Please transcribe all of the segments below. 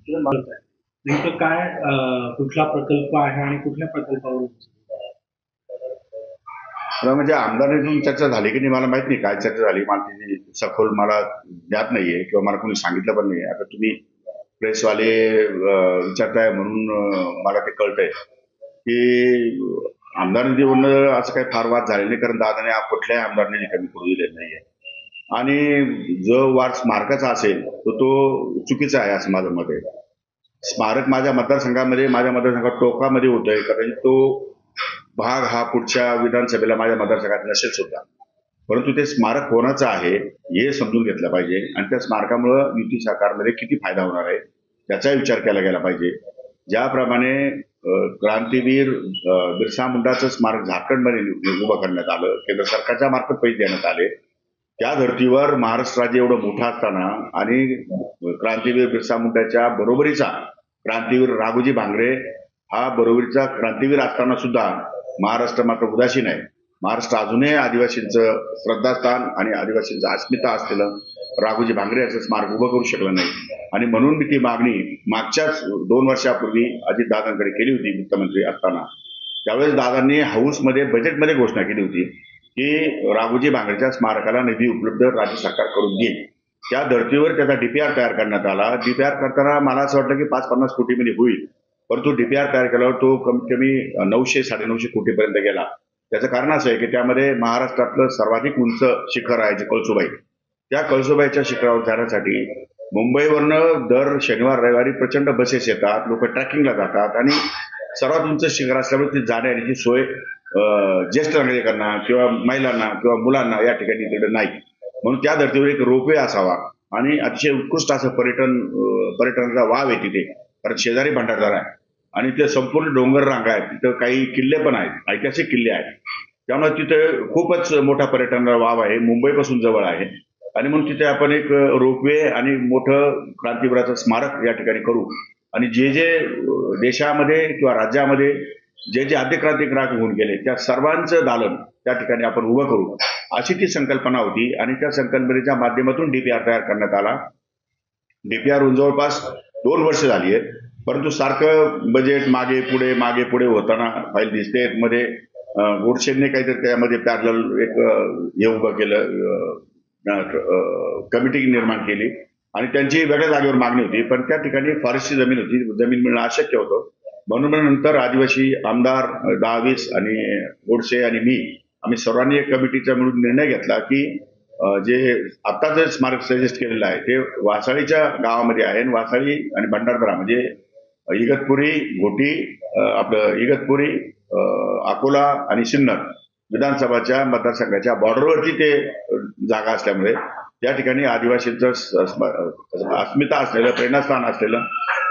नेमकं काय कुठला प्रकल्प आहे आणि कुठल्या प्रकल्पावर म्हणजे आमदारांतून चर्चा झाली की नाही मला माहित नाही, काय चर्चा झाली मला त्याची सखोल मला ज्ञात नाहीये किंवा मला कोणी सांगितलं पण नाही. आता तुम्ही प्रेसवाले विचारताय म्हणून मला ते कळतंय की आमदार निधीवरून असं काही फार वाद झाले नाही, कारण दादाने कुठल्याही आमदारांनी कमी करू दिलेलं नाहीये. आणि जो वाद स्मारकाचा असेल तो चुकीचा आहे असं माझं मत आहे. स्मारक माझ्या मतदारसंघात टोकामध्ये होतोय, कदाचित तो भाग हा पुढच्या विधानसभेला माझ्या मतदारसंघात नसेल सुद्धा, परंतु ते स्मारक कोणाचं आहे हे समजून घेतलं पाहिजे आणि त्या स्मारकामुळं युती सरकारमध्ये किती फायदा होणार आहे त्याचा विचार केला गेला पाहिजे. ज्याप्रमाणे क्रांतीवीर बिरसा मुंडाचं स्मारक झारखंडमध्ये उभं करण्यात आलं, केंद्र सरकारच्या मार्फत पैसे देण्यात आले, त्या धर्तीवर महाराष्ट्र राज्य एवढं मोठं असताना आणि क्रांतीवीर बिरसा मुंडाच्या बरोबरीचा क्रांतीवीर राघोजी भांगरे हा बरोबरीचा क्रांतीवीर असताना सुद्धा महाराष्ट्र मात्र उदासीन आहे. महाराष्ट्र अजूनही आदिवासींचं श्रद्धास्थान आणि आदिवासींचं अस्मिता असलेलं राघोजी भांगरे याचं स्मारक उभं करू शकलं नाही. आणि म्हणून मी ती मागणी मागच्याच 2 वर्षापूर्वी अजितदादांकडे केली होती मुख्यमंत्री असताना. त्यावेळेस दादांनी हाऊसमध्ये बजेटमध्ये घोषणा केली होती की राघोजी भांगरेच्या स्मारकाला निधी उपलब्ध राज्य सरकार करून देईल. त्या धर्तीवर त्याचा डीपीआर तयार करण्यात आला. डीपीआर करताना मला असं वाटलं की 550 कोटीमध्ये होईल, परंतु डीपीआर तयार केल्यावर तो कमीत कमी 900-950 कोटीपर्यंत गेला. त्याचं कारण असं आहे की त्यामध्ये महाराष्ट्रातलं सर्वाधिक उंच शिखर आहे जे कळसुबाई, त्या कळसुबाईच्या शिखरावर जाण्यासाठी मुंबईवरनं दर शनिवार रविवारी प्रचंड बसेस येतात, लोक ट्रॅकिंगला जातात आणि सर्वात उंच शिखर असल्यामुळे ती जाण्याची सोय ज्येष्ठ नागरिकांना किंवा महिलांना किंवा मुलांना या ठिकाणी तिकडे नाही. म्हणून त्या धर्तीवर एक रोपवे असावा आणि अतिशय उत्कृष्ट असं पर्यटनाचा वाव आहे तिथे, कारण शेजारी भंडारदरा आहे आणि ते संपूर्ण डोंगर रांगा आहेत, तिथं काही किल्ले पण आहेत, ऐतिहासिक किल्ले आहेत. त्यामुळे तिथे खूपच मोठा पर्यटनाचा वाव आहे, मुंबईपासून जवळ आहे आणि म्हणून तिथे आपण एक रोपवे आणि मोठं क्रांतीवीराचं स्मारक या ठिकाणी करू आणि जे जे देशामध्ये किंवा राज्यामध्ये जे जे आद्यक्रांतिकारक होऊन गेले त्या सर्वांचं दालन त्या ठिकाणी आपण उभं करू, अशी ती संकल्पना होती. आणि त्या संकल्पनेच्या माध्यमातून डीपीआर तयार करण्यात आला. डीपीआर होऊन जवळपास 2 वर्ष झाली आहेत, परंतु सारखं बजेट मागे पुढे होताना फाईल दिसते. मध्ये गोडसेंनी काहीतरी त्यामध्ये पॅरलल एक हे उभं केलं, कमिटी निर्माण केली आणि त्यांची वेगळ्या जागेवर मागणी होती, पण त्या ठिकाणी फॉरेस्टची जमीन होती, जमीन मिळणं अशक्य होतं. म्हणून नंतर आदिवासी आमदार 10-20 आणि गोडसे आणि मी आम्ही सर्वांनी एक कमिटीचा मिळून निर्णय घेतला की जे आत्ताच स्मारक सजेस्ट केलेलं आहे ते वासाळीच्या गावामध्ये आहे. वासाळी आणि भंडारदरा म्हणजे इगतपुरी घोटी, आपलं इगतपुरी, अकोला आणि सिन्नर विधानसभाच्या मतदारसंघाच्या बॉर्डरवरती ते जागा असल्यामुळे त्या ठिकाणी आदिवासींचं अस्मिता असलेलं प्रेरणास्थान असलेलं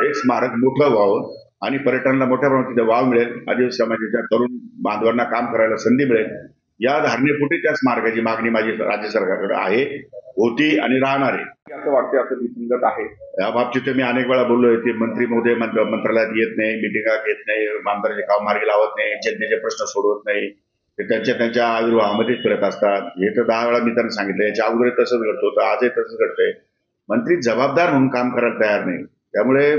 एक स्मारक मोठं व्हावं आणि पर्यटनाला मोठ्या प्रमाणात तिथे वाव मिळेल, आदिवासी समाजाच्या तरुण बांधवांना काम करायला संधी मिळेल, या धारणेपोटी त्या स्मारकाची मागणी माझी राज्य सरकारकडे आहे, होती आणि राहणार आहे असं वाटते, असं दिसून आहे. या बाबतीत मी अनेक वेळा बोललोय की मंत्री महोदय मंत्रालयात येत नाही, मिटिंगा घेत नाही, आमदारांचे काम मार्गी लावत नाही, जनतेचे प्रश्न सोडवत नाही, ते त्यांच्या आविर्भावामध्येच फिरत असतात. हे तर 10 वेळा मी त्यांना सांगितलं, याच्या अगोदर तसंच घडतं होतं, आजही तसंच घडतंय. मंत्री जबाबदार म्हणून काम करायला तयार नाही. त्यामुळे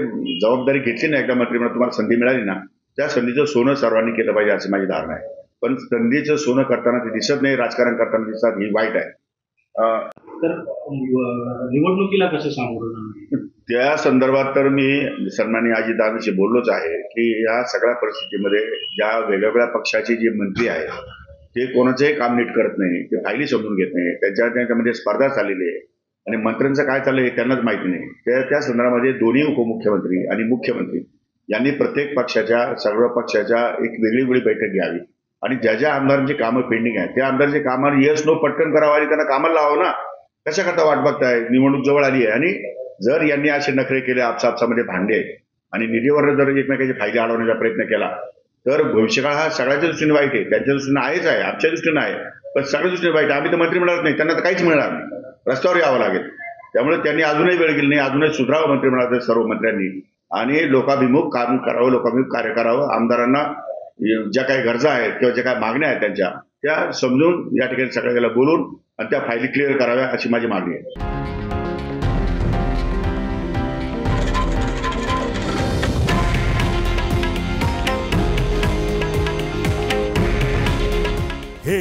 जबाबदारी घेतली नाही एकदा मंत्रिमंडळात तुम्हाला संधी मिळाली ना, त्या संधीचं सोनं सर्वांनी केलं पाहिजे अशी माझी धारणा आहे. पण संधीचं सोनं करताना ते दिसत नाही, राजकारण करताना दिसतात, ही वाईट आहे. तर निवडणुकीला कसं सामोरं त्या संदर्भात तर मी सन्माननीय अजितदादांशी बोललोच आहे की या सगळ्या परिस्थितीमध्ये ज्या वेगवेगळ्या पक्षाचे जे मंत्री आहेत ते कोणाचंही काम नीट करत नाही, ते फायली समजून घेत नाही, त्यांच्यामध्ये स्पर्धा चाललेली आहे आणि मंत्र्यांचं काय चाललंय हे त्यांनाच माहिती नाही. त्या संदर्भामध्ये दोन्ही उपमुख्यमंत्री आणि मुख्यमंत्री यांनी प्रत्येक पक्षाच्या सर्व पक्षाच्या एक वेगळी बैठक घ्यावी आणि ज्या ज्या आमदारांची कामं पेंडिंग आहेत त्या आमदारांची कामाला यस नो पटकन करावं आणि त्यांना कामाला लावावं ना. कशा करता वाट बघताय, निवडणूक जवळ आली आहे आणि जर यांनी असे नखरे केले, आपसामध्ये भांडे आणि निधीवर जर एकमेकांची फायदे अडवण्याचा प्रयत्न केला तर भविष्यकाळ हा सगळ्याच्या दृष्टीने वाईट आहे. त्यांच्या दृष्टीने आहेच आहे, आमच्या दृष्टीने आहे, पण सगळ्या दृष्टीने वाईट आहे. आम्ही तर मंत्री मिळणार नाही, त्यांना तर काहीच मिळणार नाही, रस्त्यावर यावं लागेल. त्यामुळे त्यांनी अजूनही वेळ गेली नाही, अजूनही सुधारावं मंत्रिमंडळातील सर्व मंत्र्यांनी आणि लोकाभिमुख काम करावं, लोकाभिमुख कार्य करावं. आमदारांना ज्या काही गरजा आहेत किंवा ज्या काही मागण्या आहेत त्यांच्या त्या समजून या ठिकाणी सगळ्याला बोलून आणि त्या फायली क्लिअर कराव्या अशी माझी मागणी आहे.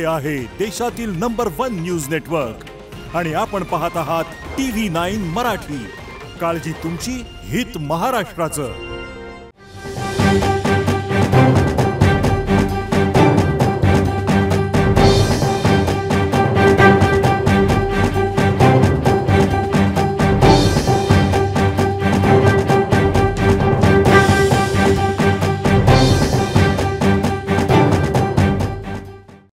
हे आहे देशातील नंबर 1 न्यूज नेटवर्क आणि आपण पाहत आहात TV9 मराठी. काळजी तुमची, हित महाराष्ट्राचं.